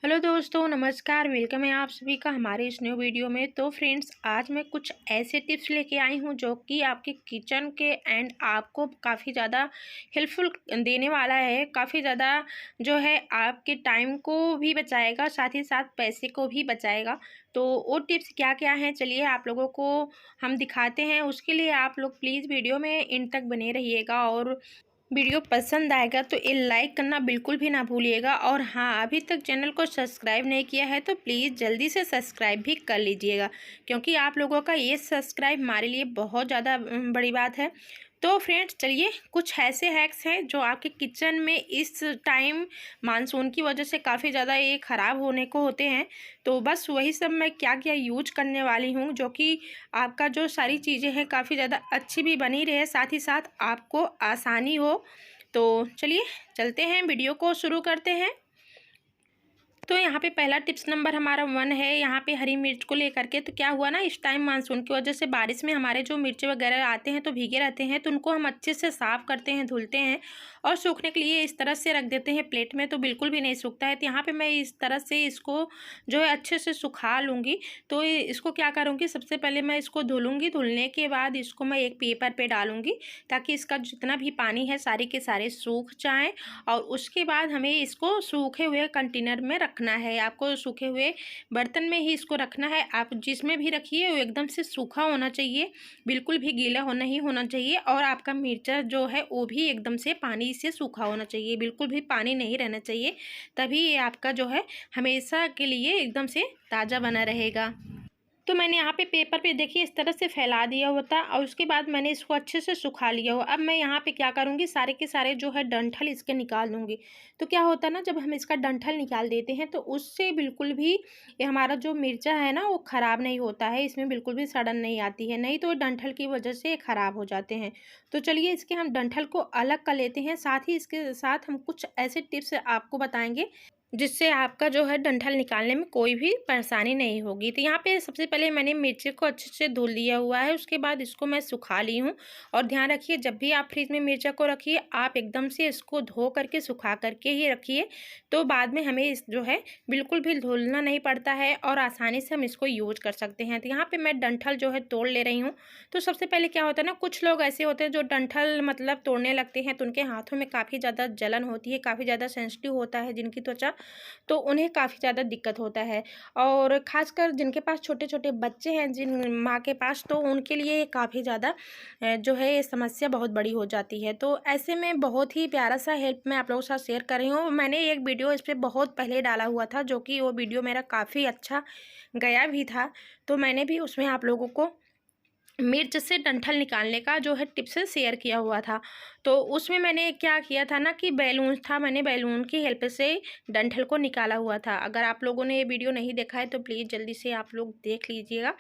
Hello दोस्तों, नमस्कार। Welcome है आप सभी का हमारे इस न्यू वीडियो में। तो फ्रेंड्स, आज मैं कुछ ऐसे टिप्स लेके आई हूँ जो कि आपके किचन के एंड आपको काफ़ी ज़्यादा हेल्पफुल देने वाला है। काफ़ी ज़्यादा जो है आपके टाइम को भी बचाएगा, साथ ही साथ पैसे को भी बचाएगा। तो वो टिप्स क्या क्या हैं, चलिए आप लोगों को हम दिखाते हैं। उसके लिए आप लोग प्लीज़ वीडियो में एंड तक बने रहिएगा, और वीडियो पसंद आएगा तो ये लाइक करना बिल्कुल भी ना भूलिएगा। और हाँ, अभी तक चैनल को सब्सक्राइब नहीं किया है तो प्लीज़ जल्दी से सब्सक्राइब भी कर लीजिएगा, क्योंकि आप लोगों का ये सब्सक्राइब हमारे लिए बहुत ज़्यादा बड़ी बात है। तो फ्रेंड्स, चलिए कुछ ऐसे हैक्स हैं जो आपके किचन में इस टाइम मानसून की वजह से काफ़ी ज़्यादा ये ख़राब होने को होते हैं। तो बस वही सब मैं क्या क्या यूज करने वाली हूँ, जो कि आपका जो सारी चीज़ें हैं काफ़ी ज़्यादा अच्छी भी बनी रहे, साथ ही साथ आपको आसानी हो। तो चलिए चलते हैं, वीडियो को शुरू करते हैं। तो यहाँ पे पहला टिप्स नंबर हमारा 1 है, यहाँ पे हरी मिर्च को लेकर के। तो क्या हुआ ना, इस टाइम मानसून की वजह से बारिश में हमारे जो मिर्च वगैरह आते हैं तो भीगे रहते हैं, तो उनको हम अच्छे से साफ़ करते हैं, धुलते हैं और सूखने के लिए इस तरह से रख देते हैं प्लेट में, तो बिल्कुल भी नहीं सूखता है। तो यहाँ पे मैं इस तरह से इसको जो है अच्छे से सुखा लूँगी। तो इसको क्या करूँगी, सबसे पहले मैं इसको धुलूँगी। धुलने के बाद इसको मैं एक पेपर पर डालूँगी, ताकि इसका जितना भी पानी है सारे के सारे सूख जाएँ। और उसके बाद हमें इसको सूखे हुए कंटेनर में रखना है। आपको सूखे हुए बर्तन में ही इसको रखना है। आप जिसमें भी रखिए वो एकदम से सूखा होना चाहिए, बिल्कुल भी गीला हो नहीं होना चाहिए। और आपका मिर्चा जो है वो भी एकदम से पानी से सूखा होना चाहिए, बिल्कुल भी पानी नहीं रहना चाहिए। तभी ये आपका जो है हमेशा के लिए एकदम से ताज़ा बना रहेगा। तो मैंने यहाँ पे पेपर पे देखिए इस तरह से फैला दिया हुआ था, और उसके बाद मैंने इसको अच्छे से सुखा लिया हुआ। अब मैं यहाँ पे क्या करूँगी, सारे के सारे जो है डंठल इसके निकाल दूँगी। तो क्या होता है ना, जब हम इसका डंठल निकाल देते हैं तो उससे बिल्कुल भी ये हमारा जो मिर्चा है ना वो ख़राब नहीं होता है, इसमें बिल्कुल भी सड़न नहीं आती है, नहीं तो डंठल की वजह से ख़राब हो जाते हैं। तो चलिए इसके हम डंठल को अलग कर लेते हैं। साथ ही इसके साथ हम कुछ ऐसे टिप्स आपको बताएंगे जिससे आपका जो है डंठल निकालने में कोई भी परेशानी नहीं होगी। तो यहाँ पे सबसे पहले मैंने मिर्ची को अच्छे से धुल लिया हुआ है, उसके बाद इसको मैं सुखा ली हूँ। और ध्यान रखिए, जब भी आप फ्रिज में मिर्चा को रखिए आप एकदम से इसको धो करके सुखा करके ही रखिए। तो बाद में हमें इस जो है बिल्कुल भी धुलना नहीं पड़ता है, और आसानी से हम इसको यूज कर सकते हैं। तो यहाँ पर मैं डंठल जो है तोड़ ले रही हूँ। तो सबसे पहले क्या होता है ना, कुछ लोग ऐसे होते हैं जो डंठल मतलब तोड़ने लगते हैं तो उनके हाथों में काफ़ी ज़्यादा जलन होती है, काफ़ी ज़्यादा सेंसिटिव होता है जिनकी त्वचा, तो उन्हें काफ़ी ज़्यादा दिक्कत होता है। और ख़ासकर जिनके पास छोटे-छोटे बच्चे हैं, जिन माँ के पास, तो उनके लिए काफ़ी ज़्यादा जो है ये समस्या बहुत बड़ी हो जाती है। तो ऐसे में बहुत ही प्यारा-सा हेल्प मैं आप लोगों के साथ शेयर कर रही हूँ। मैंने एक वीडियो इस पे बहुत पहले डाला हुआ था, जो कि वो वीडियो मेरा काफ़ी अच्छा गया भी था। तो मैंने भी उसमें आप लोगों को मिर्च से डंठल निकालने का जो है टिप्स शेयर किया हुआ था। तो उसमें मैंने क्या किया था ना, कि बैलून था, मैंने बैलून की हेल्प से डंठल को निकाला हुआ था। अगर आप लोगों ने ये वीडियो नहीं देखा है तो प्लीज़ जल्दी से आप लोग देख लीजिएगा।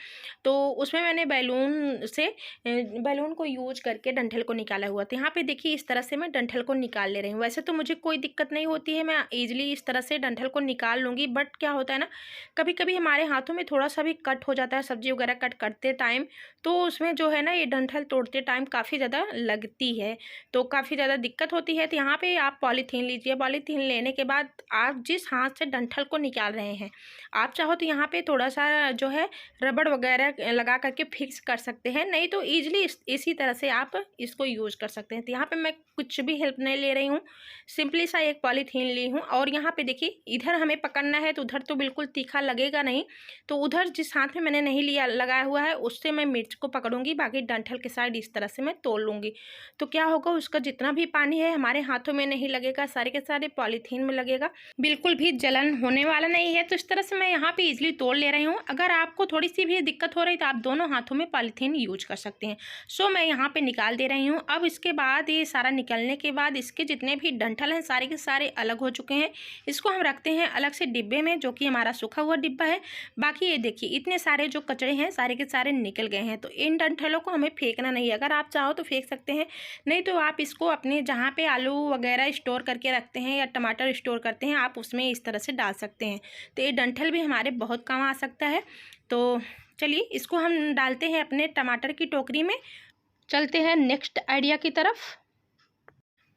तो उसमें मैंने बैलून को यूज करके डंठल को निकाला हुआ था। यहाँ पे देखिए इस तरह से मैं डंठल को निकाल ले रही हूँ। वैसे तो मुझे कोई दिक्कत नहीं होती है, मैं ईजिली इस तरह से डंठल को निकाल लूँगी। बट क्या होता है ना, कभी कभी हमारे हाथों में थोड़ा सा भी कट हो जाता है सब्जी वगैरह कट करते टाइम, तो उसमें जो है ना ये डंठल तोड़ते टाइम काफ़ी ज़्यादा लगती है, तो काफ़ी ज़्यादा दिक्कत होती है। तो यहाँ पे आप पॉलीथीन लीजिए। पॉलीथीन लेने के बाद आप जिस हाथ से डंठल को निकाल रहे हैं, आप चाहो तो यहाँ पे थोड़ा सा जो है रबड़ वगैरह लगा करके फिक्स कर सकते हैं, नहीं तो ईजिली इसी तरह से आप इसको यूज कर सकते हैं। तो यहाँ पे मैं कुछ भी हेल्प नहीं ले रही हूँ, सिंपली सा एक पॉलीथीन ली हूँ। और यहाँ पे देखिए इधर हमें पकड़ना है तो उधर तो बिल्कुल तीखा लगेगा नहीं, तो उधर जिस हाथ में मैंने नहीं लिया लगाया हुआ है उससे मैं मिर्च को पकड़ूंगी, बाकी डंठल के साइड इस तरह से मैं तोड़ लूँगी। तो क्या होगा, उसका जितना भी पानी है हमारे हाथों में नहीं लगेगा, सारे के सारे पॉलीथीन में लगेगा, बिल्कुल भी जलन होने वाला नहीं है। तो इस तरह से मैं यहाँ पे इजीली तोड़ ले रही हूँ। अगर आपको थोड़ी सी भी दिक्कत हो रही तो आप दोनों हाथों में पॉलीथीन यूज कर सकते हैं। सो मैं यहाँ पे निकाल दे रही हूँ। अब इसके बाद ये सारा निकलने के बाद इसके जितने भी डंठल हैं सारे के सारे अलग हो चुके हैं। इसको हम रखते हैं अलग से डिब्बे में, जो कि हमारा सूखा हुआ डिब्बा है। बाकी ये देखिए इतने सारे जो कचरे हैं सारे के सारे निकल गए हैं। तो इन डंठलों को हमें फेंकना नहीं है, अगर आप चाहो तो फेंक सकते हैं, नहीं तो आप इसको अपने जहाँ पे आलू वगैरह स्टोर करके रखते हैं या टमाटर स्टोर करते हैं आप उसमें इस तरह से डाल सकते हैं। तो ये डंठल भी हमारे बहुत काम आ सकता है। तो चलिए इसको हम डालते हैं अपने टमाटर की टोकरी में। चलते हैं नेक्स्ट आइडिया की तरफ।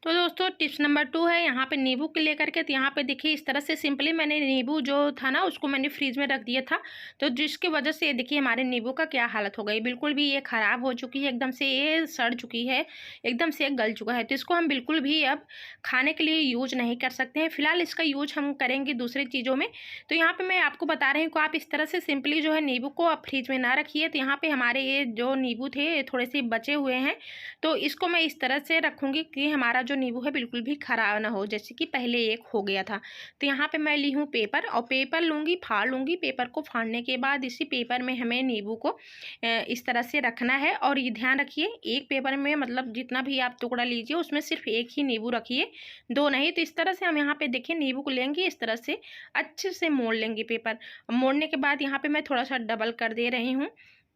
तो दोस्तों टिप्स नंबर 2 है यहाँ पे नींबू के लेकर के। तो यहाँ पे देखिए इस तरह से सिंपली मैंने नींबू जो था ना उसको मैंने फ्रीज में रख दिया था, तो जिसकी वजह से देखिए हमारे नींबू का क्या हालत हो गई, बिल्कुल भी ये ख़राब हो चुकी है, एकदम से ये सड़ चुकी है, एकदम से गल चुका है। तो इसको हम बिल्कुल भी अब खाने के लिए यूज नहीं कर सकते हैं। फिलहाल इसका यूज हम करेंगे दूसरी चीज़ों में। तो यहाँ पर मैं आपको बता रही हूँ कि आप इस तरह से सिंपली जो है नींबू को आप फ्रीज में ना रखिए। तो यहाँ पर हमारे ये जो नींबू थे थोड़े से बचे हुए हैं, तो इसको मैं इस तरह से रखूँगी कि हमारा जो नींबू है बिल्कुल भी ख़राब ना हो, जैसे कि पहले एक हो गया था। तो यहाँ पे मैं ली हूँ पेपर, और पेपर लूँगी, फाड़ लूँगी। पेपर को फाड़ने के बाद इसी पेपर में हमें नींबू को इस तरह से रखना है। और ये ध्यान रखिए एक पेपर में मतलब जितना भी आप टुकड़ा लीजिए उसमें सिर्फ एक ही नींबू रखिए, दो नहीं। तो इस तरह से हम यहाँ पे देखिए नींबू को लेंगे, इस तरह से अच्छे से मोड़ लेंगे पेपर। मोड़ने के बाद यहाँ पे मैं थोड़ा सा डबल कर दे रही हूँ।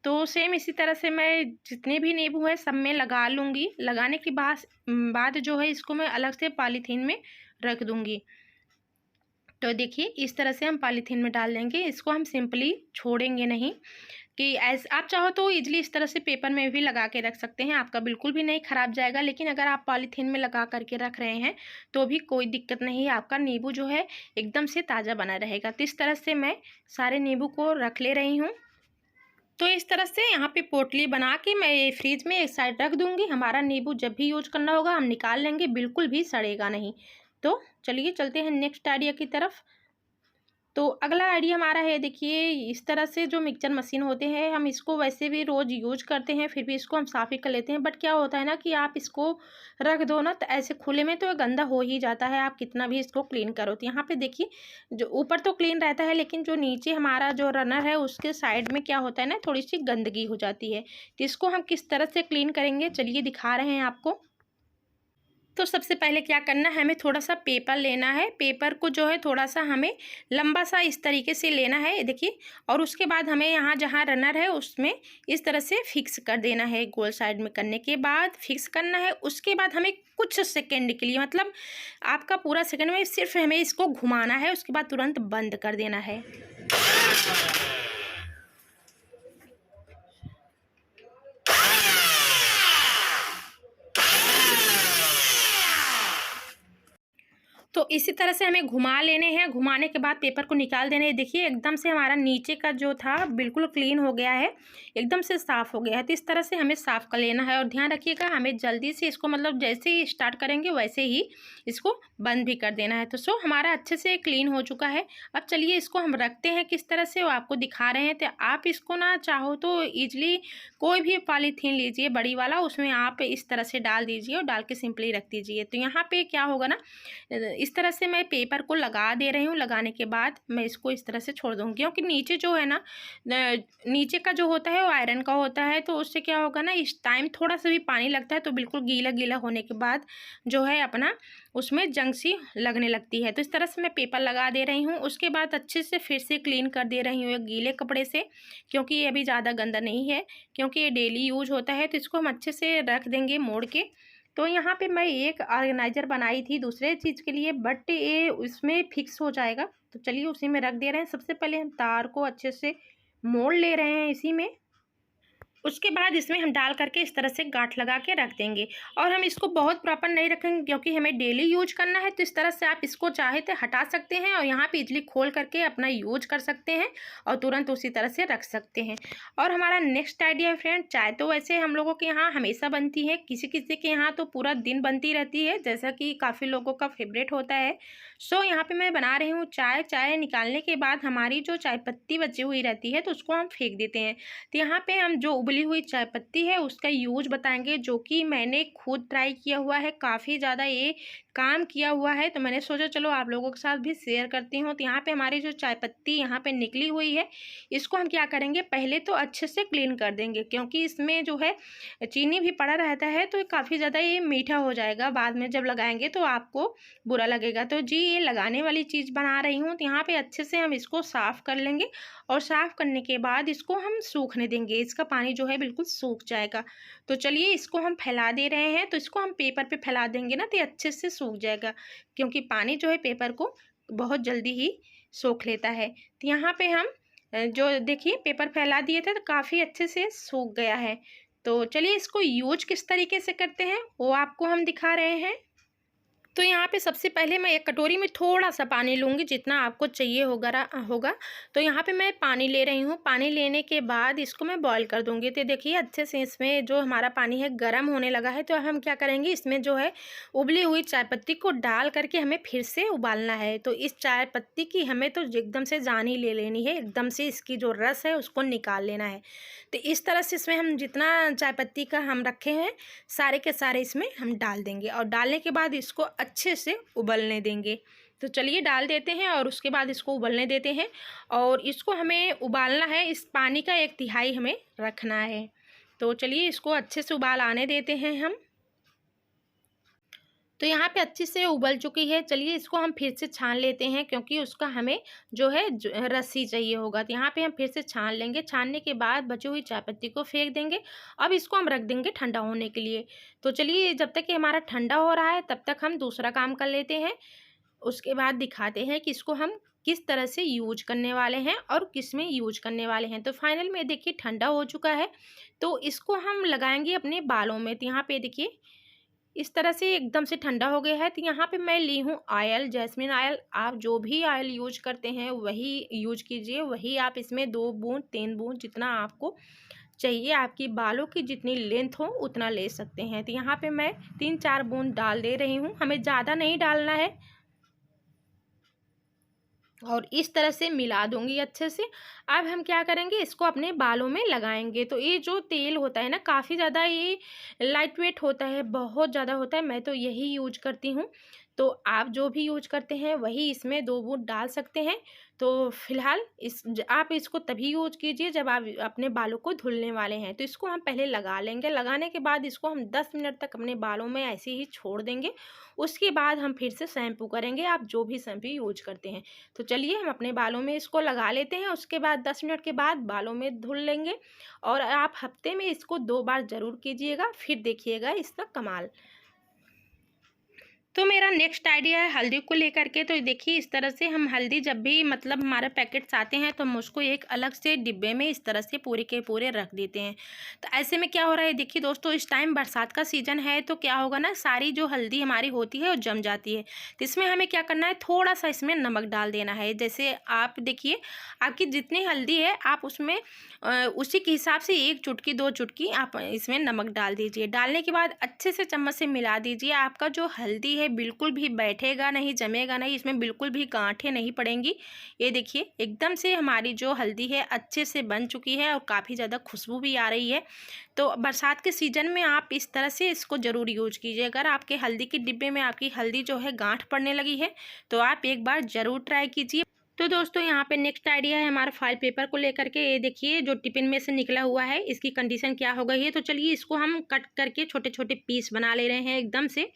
तो सेम इसी तरह से मैं जितने भी नींबू है सब में लगा लूँगी। लगाने के बाद जो है इसको मैं अलग से पॉलीथीन में रख दूँगी। तो देखिए इस तरह से हम पॉलीथीन में डाल देंगे, इसको हम सिंपली छोड़ेंगे नहीं। कि आप चाहो तो ईजिली इस तरह से पेपर में भी लगा के रख सकते हैं, आपका बिल्कुल भी नहीं ख़राब जाएगा। लेकिन अगर आप पॉलीथीन में लगा करके रख रहे हैं तो भी कोई दिक्कत नहीं है, आपका नींबू जो है एकदम से ताज़ा बना रहेगा। तो इस तरह से मैं सारे नींबू को रख ले रही हूँ। तो इस तरह से यहाँ पे पोटली बना के मैं फ्रीज में एक साइड रख दूँगी। हमारा नींबू जब भी यूज करना होगा हम निकाल लेंगे, बिल्कुल भी सड़ेगा नहीं। तो चलिए चलते हैं नेक्स्ट आइडिया की तरफ। तो अगला आइडिया हमारा है, देखिए इस तरह से जो मिक्सचर मशीन होते हैं हम इसको वैसे भी रोज़ यूज करते हैं, फिर भी इसको हम साफ़ ही कर लेते हैं। बट क्या होता है ना कि आप इसको रख दो ना तो ऐसे खुले में तो गंदा हो ही जाता है, आप कितना भी इसको क्लीन करो। तो यहाँ पे देखिए जो ऊपर तो क्लीन रहता है, लेकिन जो नीचे हमारा जो रनर है उसके साइड में क्या होता है ना थोड़ी सी गंदगी हो जाती है। तो इसको हम किस तरह से क्लीन करेंगे चलिए दिखा रहे हैं आपको। तो सबसे पहले क्या करना है, हमें थोड़ा सा पेपर लेना है। पेपर को जो है थोड़ा सा हमें लंबा सा इस तरीके से लेना है देखिए। और उसके बाद हमें यहाँ जहाँ रनर है उसमें इस तरह से फिक्स कर देना है। गोल साइड में करने के बाद फिक्स करना है। उसके बाद हमें कुछ सेकेंड के लिए मतलब आपका पूरा सेकेंड में सिर्फ हमें इसको घुमाना है, उसके बाद तुरंत बंद कर देना है। तो इसी तरह से हमें घुमा लेने हैं। घुमाने के बाद पेपर को निकाल देने हैं। देखिए एकदम से हमारा नीचे का जो था बिल्कुल क्लीन हो गया है, एकदम से साफ़ हो गया है। तो इस तरह से हमें साफ़ कर लेना है। और ध्यान रखिएगा हमें जल्दी से इसको मतलब जैसे ही स्टार्ट करेंगे वैसे ही इसको बंद भी कर देना है। तो हमारा अच्छे से क्लीन हो चुका है। अब चलिए इसको हम रखते हैं किस तरह से वो आपको दिखा रहे हैं। तो आप इसको ना चाहो तो ईजिली कोई भी पॉलीथीन लीजिए बड़ी वाला, उसमें आप इस तरह से डाल दीजिए और डाल के सिंपली रख दीजिए। तो यहाँ पे क्या होगा ना, इस तरह से मैं पेपर को लगा दे रही हूँ। लगाने के बाद मैं इसको इस तरह से छोड़ दूँगी, क्योंकि नीचे जो है ना नीचे का जो होता है वो आयरन का होता है। तो उससे क्या होगा ना, इस टाइम थोड़ा सा भी पानी लगता है तो बिल्कुल गीला गीला होने के बाद जो है अपना उसमें जंग सी लगने लगती है। तो इस तरह से मैं पेपर लगा दे रही हूँ। उसके बाद अच्छे से फिर से क्लीन कर दे रही हूँ एक गीले कपड़े से, क्योंकि ये अभी ज़्यादा गंदा नहीं है, क्योंकि ये डेली यूज होता है। तो इसको हम अच्छे से रख देंगे मोड़ के। तो यहाँ पे मैं एक ऑर्गेनाइज़र बनाई थी दूसरे चीज़ के लिए, बट ये उसमें फिक्स हो जाएगा। तो चलिए उसी में रख दे रहे हैं। सबसे पहले हम तार को अच्छे से मोड़ ले रहे हैं इसी में। उसके बाद इसमें हम डाल करके इस तरह से गांठ लगा के रख देंगे। और हम इसको बहुत प्रॉपर नहीं रखेंगे क्योंकि हमें डेली यूज करना है। तो इस तरह से आप इसको चाहे तो हटा सकते हैं और यहाँ पे इजली खोल करके अपना यूज कर सकते हैं और तुरंत उसी तरह से रख सकते हैं। और हमारा नेक्स्ट आइडिया है फ्रेंड, चाय तो वैसे हम लोगों के यहाँ हमेशा बनती है, किसी किसी के यहाँ तो पूरा दिन बनती रहती है, जैसा कि काफ़ी लोगों का फेवरेट होता है। यहाँ पे मैं बना रही हूँ चाय। चाय निकालने के बाद हमारी जो चाय पत्ती बची हुई रहती है तो उसको हम फेंक देते हैं। तो यहाँ पे हम जो उबली हुई चाय पत्ती है उसका यूज बताएंगे, जो कि मैंने खुद ट्राई किया हुआ है, काफ़ी ज़्यादा ये काम किया हुआ है। तो मैंने सोचा चलो आप लोगों के साथ भी शेयर करती हूँ। तो यहाँ पे हमारी जो चाय पत्ती यहाँ पे निकली हुई है, इसको हम क्या करेंगे, पहले तो अच्छे से क्लीन कर देंगे, क्योंकि इसमें जो है चीनी भी पड़ा रहता है तो काफ़ी ज़्यादा ये मीठा हो जाएगा, बाद में जब लगाएंगे तो आपको बुरा लगेगा। तो जी ये लगाने वाली चीज़ बना रही हूँ। तो यहाँ पे अच्छे से हम इसको साफ़ कर लेंगे और साफ़ करने के बाद इसको हम सूखने देंगे, इसका पानी जो है बिल्कुल सूख जाएगा। तो चलिए इसको हम फैला दे रहे हैं। तो इसको हम पेपर पे फैला देंगे ना तो अच्छे से सूख जाएगा, क्योंकि पानी जो है पेपर को बहुत जल्दी ही सोख लेता है। तो यहाँ पे हम जो देखिए पेपर फैला दिए थे तो काफ़ी अच्छे से सूख गया है। तो चलिए इसको यूज किस तरीके से करते हैं वो आपको हम दिखा रहे हैं। तो यहाँ पे सबसे पहले मैं एक कटोरी में थोड़ा सा पानी लूँगी, जितना आपको चाहिए होगा। तो यहाँ पे मैं पानी ले रही हूँ। पानी लेने के बाद इसको मैं बॉईल कर दूँगी। तो देखिए अच्छे से इसमें जो हमारा पानी है गर्म होने लगा है। तो हम क्या करेंगे, इसमें जो है उबली हुई चाय पत्ती को डाल करके हमें फिर से उबालना है। तो इस चाय पत्ती की हमें तो एकदम से जान ही ले लेनी है, एकदम से इसकी जो रस है उसको निकाल लेना है। तो इस तरह से इसमें हम जितना चाय पत्ती का हम रखे हैं सारे के सारे इसमें हम डाल देंगे, और डालने के बाद इसको अच्छे से उबलने देंगे। तो चलिए डाल देते हैं और उसके बाद इसको उबलने देते हैं। और इसको हमें उबालना है, इस पानी का 1/3 हमें रखना है। तो चलिए इसको अच्छे से उबाल आने देते हैं हम। तो यहाँ पे अच्छे से उबल चुकी है। चलिए इसको हम फिर से छान लेते हैं, क्योंकि उसका हमें जो है रस्सी चाहिए होगा। तो यहाँ पे हम फिर से छान लेंगे। छानने के बाद बची हुई चाय पत्ती को फेंक देंगे। अब इसको हम रख देंगे ठंडा होने के लिए। तो चलिए जब तक कि हमारा ठंडा हो रहा है तब तक हम दूसरा काम कर लेते हैं। उसके बाद दिखाते हैं कि इसको हम किस तरह से यूज करने वाले हैं और किस में यूज करने वाले हैं। तो फाइनल में देखिए ठंडा हो चुका है। तो इसको हम लगाएंगे अपने बालों में। तो यहाँ पे देखिए इस तरह से एकदम से ठंडा हो गया है। तो यहाँ पे मैं ली हूँ ऑयल, जैस्मिन ऑयल। आप जो भी ऑयल यूज करते हैं वही यूज कीजिए। वही आप इसमें 2 बूंद 3 बूंद जितना आपको चाहिए, आपकी बालों की जितनी लेंथ हो उतना ले सकते हैं। तो यहाँ पे मैं 3-4 बूंद डाल दे रही हूँ, हमें ज़्यादा नहीं डालना है। और इस तरह से मिला दूंगी अच्छे से। अब हम क्या करेंगे, इसको अपने बालों में लगाएंगे। तो ये जो तेल होता है ना, काफ़ी ज़्यादा ये लाइट वेट होता है, बहुत ज़्यादा होता है। मैं तो यही यूज करती हूँ। तो आप जो भी यूज करते हैं वही इसमें 2 बूंद डाल सकते हैं। तो फिलहाल आप इसको तभी यूज कीजिए जब आप अपने बालों को धुलने वाले हैं। तो इसको हम पहले लगा लेंगे। लगाने के बाद इसको हम 10 मिनट तक अपने बालों में ऐसे ही छोड़ देंगे। उसके बाद हम फिर से शैम्पू करेंगे, आप जो भी शैम्पू यूज करते हैं। तो चलिए हम अपने बालों में इसको लगा लेते हैं। उसके बाद 10 मिनट के बाद बालों में धुल लेंगे। और आप हफ्ते में इसको 2 बार ज़रूर कीजिएगा, फिर देखिएगा इसका कमाल। तो मेरा नेक्स्ट आइडिया है हल्दी को लेकर के। तो देखिए इस तरह से हम हल्दी जब भी मतलब हमारे पैकेट्स आते हैं तो हम उसको एक अलग से डिब्बे में इस तरह से पूरे के पूरे रख देते हैं। तो ऐसे में क्या हो रहा है, देखिए दोस्तों इस टाइम बरसात का सीज़न है। तो क्या होगा ना, सारी जो हल्दी हमारी होती है वो जम जाती है। तो इसमें हमें क्या करना है, थोड़ा सा इसमें नमक डाल देना है। जैसे आप देखिए आपकी जितनी हल्दी है आप उसमें उसी के हिसाब से 1 चुटकी 2 चुटकी आप इसमें नमक डाल दीजिए। डालने के बाद अच्छे से चम्मच से मिला दीजिए। आपका जो हल्दी है बिल्कुल भी बैठेगा नहीं, जमेगा नहीं, इसमें बिल्कुल भी गांठें नहीं पड़ेंगी। ये देखिए एकदम से हमारी जो हल्दी है अच्छे से बन चुकी है और काफ़ी ज़्यादा खुशबू भी आ रही है। तो बरसात के सीज़न में आप इस तरह से इसको ज़रूर यूज कीजिए। अगर आपके हल्दी के डिब्बे में आपकी हल्दी जो है गांठ पड़ने लगी है तो आप एक बार ज़रूर ट्राई कीजिए। तो दोस्तों यहाँ पे नेक्स्ट आइडिया है हमारा फॉइल पेपर को लेकर के। ये देखिए जो टिफिन में से निकला हुआ है इसकी कंडीशन क्या हो गई है। तो चलिए इसको हम कट करके छोटे छोटे पीस बना ले रहे हैं एकदम से।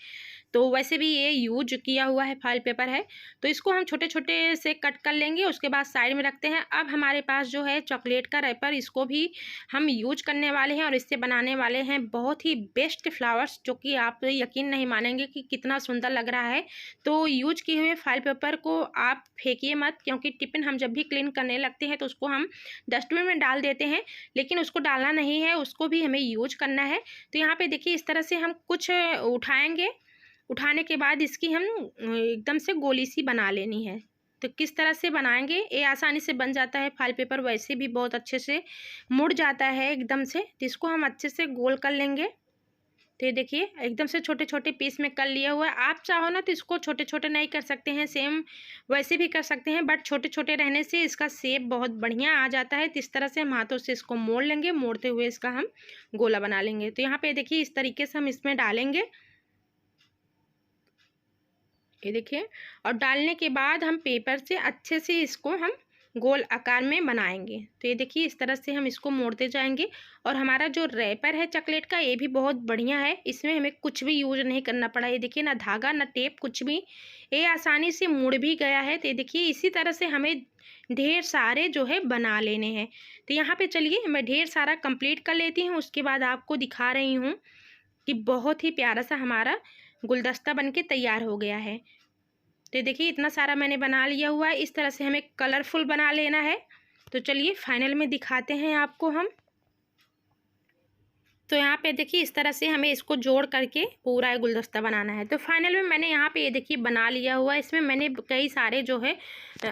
तो वैसे भी ये यूज किया हुआ है फॉइल पेपर है, तो इसको हम छोटे छोटे से कट कर लेंगे। उसके बाद साइड में रखते हैं। अब हमारे पास जो है चॉकलेट का रैपर, इसको भी हम यूज करने वाले हैं और इससे बनाने वाले हैं बहुत ही बेस्ट फ्लावर्स, जो कि आप यकीन नहीं मानेंगे कि कितना सुंदर लग रहा है। तो यूज किए हुए फॉइल पेपर को आप फेंकिए मत, क्योंकि टिफिन हम जब भी क्लीन करने लगते हैं तो उसको हम डस्टबिन में डाल देते हैं, लेकिन उसको डालना नहीं है, उसको भी हमें यूज करना है। तो यहाँ पे देखिए इस तरह से हम कुछ उठाएंगे। उठाने के बाद इसकी हम एकदम से गोली सी बना लेनी है। तो किस तरह से बनाएंगे, ये आसानी से बन जाता है। फॉइल पेपर वैसे भी बहुत अच्छे से मुड़ जाता है एकदम से। तो इसको हम अच्छे से गोल कर लेंगे। तो ये देखिए एकदम से छोटे छोटे पीस में कर लिया हुआ है। आप चाहो ना तो इसको छोटे छोटे नहीं कर सकते हैं, सेम वैसे भी कर सकते हैं, बट छोटे छोटे रहने से इसका शेप बहुत बढ़िया आ जाता है। तो इस तरह से हम हाथों से इसको मोड़ लेंगे, मोड़ते हुए इसका हम गोला बना लेंगे। तो यहाँ पे देखिए इस तरीके से हम इसमें डालेंगे, ये देखिए। और डालने के बाद हम पेपर से अच्छे से इसको हम गोल आकार में बनाएंगे। तो ये देखिए इस तरह से हम इसको मोड़ते जाएंगे। और हमारा जो रैपर है चॉकलेट का, ये भी बहुत बढ़िया है, इसमें हमें कुछ भी यूज नहीं करना पड़ा। ये देखिए ना धागा ना टेप कुछ भी, ये आसानी से मुड़ भी गया है। तो ये देखिए इसी तरह से हमें ढेर सारे जो है बना लेने हैं। तो यहाँ पे चलिए मैं ढेर सारा कंप्लीट कर लेती हूँ, उसके बाद आपको दिखा रही हूँ कि बहुत ही प्यारा सा हमारा गुलदस्ता बन के तैयार हो गया है। तो देखिए इतना सारा मैंने बना लिया हुआ है। इस तरह से हमें कलरफुल बना लेना है। तो चलिए फाइनल में दिखाते हैं आपको हम। तो यहाँ पे देखिए इस तरह से हमें इसको जोड़ करके पूरा गुलदस्ता बनाना है। तो फाइनल में मैंने यहाँ पे ये देखिए बना लिया हुआ है। इसमें मैंने कई सारे जो है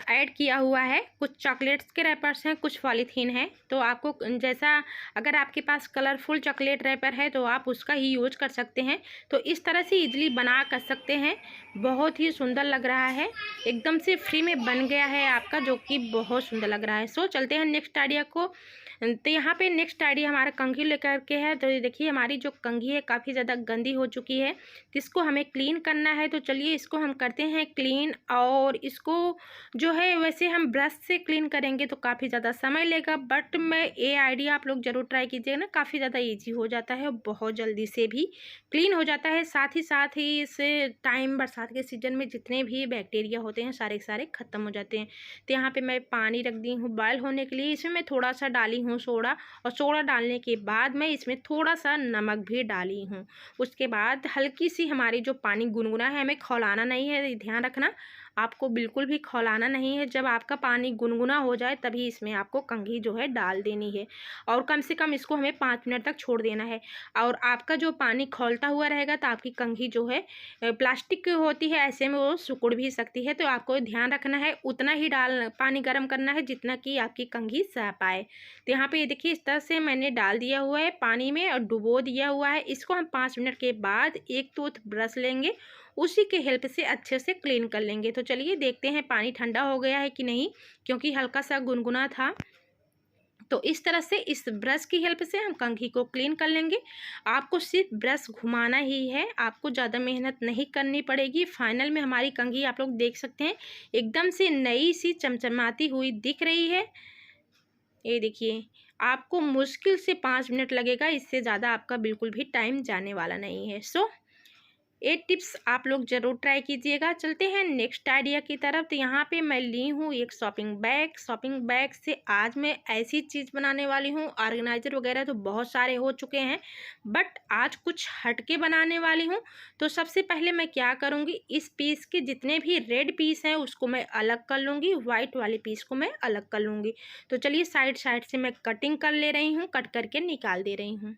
ऐड किया हुआ है। कुछ चॉकलेट्स के रैपर्स हैं, कुछ पॉलीथीन है। तो आपको जैसा, अगर आपके पास कलरफुल चॉकलेट रैपर है तो आप उसका ही यूज कर सकते हैं। तो इस तरह से इजली बना कर सकते हैं। बहुत ही सुंदर लग रहा है, एकदम से फ्री में बन गया है आपका, जो कि बहुत सुंदर लग रहा है। सो चलते हैं नेक्स्ट आइडिया को। तो यहाँ पे नेक्स्ट आइडिया हमारा कंघी लेकर के है। तो ये देखिए हमारी जो कंघी है काफ़ी ज़्यादा गंदी हो चुकी है, जिसको हमें क्लीन करना है। तो चलिए इसको हम करते हैं क्लीन। और इसको जो है वैसे हम ब्रश से क्लीन करेंगे तो काफ़ी ज़्यादा समय लेगा, बट मैं ये आइडिया आप लोग ज़रूर ट्राई कीजिएगा ना, काफ़ी ज़्यादा ईजी हो जाता है और बहुत जल्दी से भी क्लीन हो जाता है। साथ ही इस टाइम बरसात के सीज़न में जितने भी बैक्टीरिया होते हैं सारे सारे ख़त्म हो जाते हैं। तो यहाँ पे मैं पानी रख दी हूँ बॉयल होने के लिए। इसमें मैं थोड़ा सा डाली हूँ सोडा, और सोडा डालने के बाद मैं इसमें थोड़ा सा नमक भी डाली हूँ। उसके बाद हल्की सी हमारी जो पानी गुनगुना है, हमें खौलाना नहीं है, ध्यान रखना, आपको बिल्कुल भी खौलाना नहीं है। जब आपका पानी गुनगुना हो जाए तभी इसमें आपको कंघी जो है डाल देनी है, और कम से कम इसको हमें 5 मिनट तक छोड़ देना है। और आपका जो पानी खौलता हुआ रहेगा तो आपकी कंघी जो है प्लास्टिक की होती है, ऐसे में वो सिकुड़ भी सकती है। तो आपको ध्यान रखना है, उतना ही पानी गर्म करना है जितना कि आपकी कंघी सह पाए। तो यहाँ पे ये देखिए इस तरह से मैंने डाल दिया हुआ है पानी में और डुबो दिया हुआ है। इसको हम 5 मिनट के बाद एक टूथ ब्रश लेंगे, उसी के हेल्प से अच्छे से क्लीन कर लेंगे। तो चलिए देखते हैं पानी ठंडा हो गया है कि नहीं, क्योंकि हल्का सा गुनगुना था। तो इस तरह से इस ब्रश की हेल्प से हम कंघी को क्लीन कर लेंगे। आपको सिर्फ ब्रश घुमाना ही है, आपको ज़्यादा मेहनत नहीं करनी पड़ेगी। फाइनल में हमारी कंघी आप लोग देख सकते हैं एकदम से नई सी चमचमाती हुई दिख रही है। ये देखिए, आपको मुश्किल से 5 मिनट लगेगा, इससे ज़्यादा आपका बिल्कुल भी टाइम जाने वाला नहीं है। सो ये टिप्स आप लोग ज़रूर ट्राई कीजिएगा। चलते हैं नेक्स्ट आइडिया की तरफ। तो यहाँ पे मैं ली हूँ एक शॉपिंग बैग से आज मैं ऐसी चीज़ बनाने वाली हूँ। ऑर्गेनाइजर वगैरह तो बहुत सारे हो चुके हैं, बट आज कुछ हटके बनाने वाली हूँ। तो सबसे पहले मैं क्या करूँगी, इस पीस के जितने भी रेड पीस हैं उसको मैं अलग कर लूँगी, वाइट वाले पीस को मैं अलग कर लूँगी। तो चलिए साइड से मैं कटिंग कर ले रही हूँ, कट करके निकाल दे रही हूँ।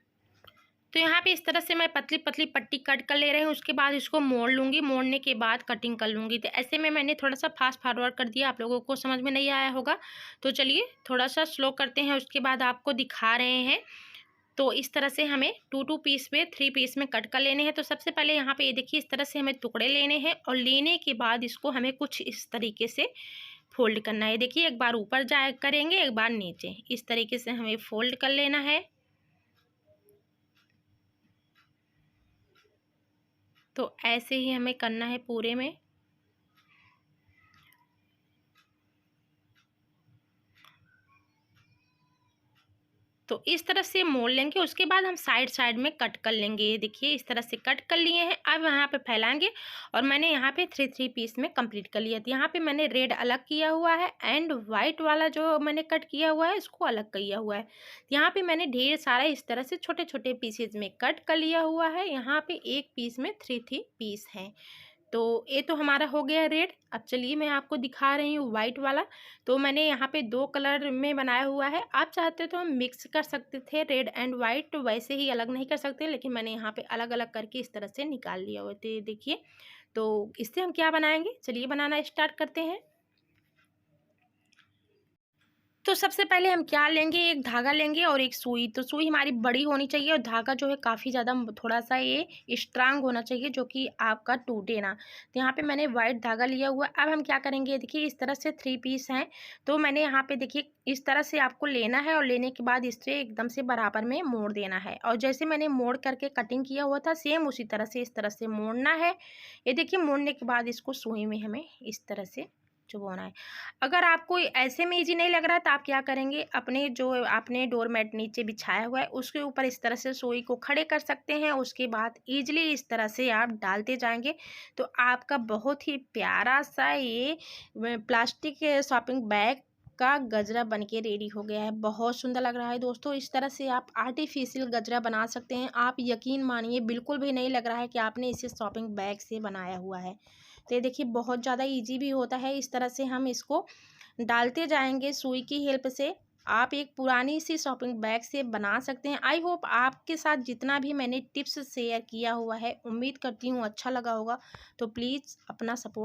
तो यहाँ पे इस तरह से मैं पतली पतली पट्टी कट कर ले रही हूँ। उसके बाद इसको मोड़ लूँगी, मोड़ने के बाद कटिंग कर लूँगी। तो ऐसे में मैंने थोड़ा सा फास्ट फॉरवर्ड कर दिया, आप लोगों को समझ में नहीं आया होगा, तो चलिए थोड़ा सा स्लो करते हैं, उसके बाद आपको दिखा रहे हैं। तो इस तरह से हमें 2 पीस में 3 पीस में कट कर लेने हैं। तो सबसे पहले यहाँ पे ये देखिए इस तरह से हमें टुकड़े लेने हैं, और लेने के बाद इसको हमें कुछ इस तरीके से फोल्ड करना है। देखिए एक बार ऊपर जा करेंगे, एक बार नीचे, इस तरीके से हमें फोल्ड कर लेना है। तो ऐसे ही हमें करना है पूरे में। तो इस तरह से मोड़ लेंगे, उसके बाद हम साइड में कट कर लेंगे। ये देखिए इस तरह से कट कर लिए हैं। अब यहाँ पे फैलाएंगे, और मैंने यहाँ पे 3 पीस में कंप्लीट कर लिया। तो यहाँ पे मैंने रेड अलग किया हुआ है, एंड वाइट वाला जो मैंने कट किया हुआ है इसको अलग किया हुआ है। यहाँ पे मैंने ढेर सारा इस तरह से छोटे छोटे पीसेज में कट कर लिया हुआ है। यहाँ पे एक पीस में 3 पीस हैं। तो ये तो हमारा हो गया रेड। अब चलिए मैं आपको दिखा रही हूँ वाइट वाला। तो मैंने यहाँ पे 2 कलर में बनाया हुआ है, आप चाहते तो हम मिक्स कर सकते थे रेड एंड वाइट, तो वैसे ही अलग नहीं कर सकते, लेकिन मैंने यहाँ पे अलग अलग करके इस तरह से निकाल लिया हुआ। तो देखिए, तो इससे हम क्या बनाएंगे, चलिए बनाना स्टार्ट करते हैं। तो सबसे पहले हम क्या लेंगे, एक धागा लेंगे और एक सुई। तो सुई हमारी बड़ी होनी चाहिए, और धागा जो है काफ़ी ज़्यादा थोड़ा सा ये स्ट्रांग होना चाहिए, जो कि आपका टूटे ना। तो यहाँ पे मैंने वाइट धागा लिया हुआ। अब हम क्या करेंगे, देखिए इस तरह से 3 पीस हैं। तो मैंने यहाँ पे देखिए इस तरह से आपको लेना है, और लेने के बाद इससे एकदम से बराबर में मोड़ देना है। और जैसे मैंने मोड़ करके कटिंग किया हुआ था, सेम उसी तरह से इस तरह से मोड़ना है। ये देखिए मोड़ने के बाद इसको सुई में हमें इस तरह से चुभोना है। अगर आपको ऐसे में इजी नहीं लग रहा है तो आप क्या करेंगे, अपने जो आपने डोरमेट नीचे बिछाया हुआ है उसके ऊपर इस तरह से सुई को खड़े कर सकते हैं। उसके बाद इजीली इस तरह से आप डालते जाएंगे, तो आपका बहुत ही प्यारा सा ये प्लास्टिक शॉपिंग बैग का गजरा बनके रेडी हो गया है। बहुत सुंदर लग रहा है दोस्तों। इस तरह से आप आर्टिफिशियल गजरा बना सकते हैं। आप यकीन मानिए बिल्कुल भी नहीं लग रहा है कि आपने इसे शॉपिंग बैग से बनाया हुआ है। तो ये देखिए बहुत ज़्यादा इजी भी होता है। इस तरह से हम इसको डालते जाएंगे सुई की हेल्प से। आप एक पुरानी सी शॉपिंग बैग से बना सकते हैं। आई होप आपके साथ जितना भी मैंने टिप्स शेयर किया हुआ है, उम्मीद करती हूँ अच्छा लगा होगा। तो प्लीज़ अपना सपोर्ट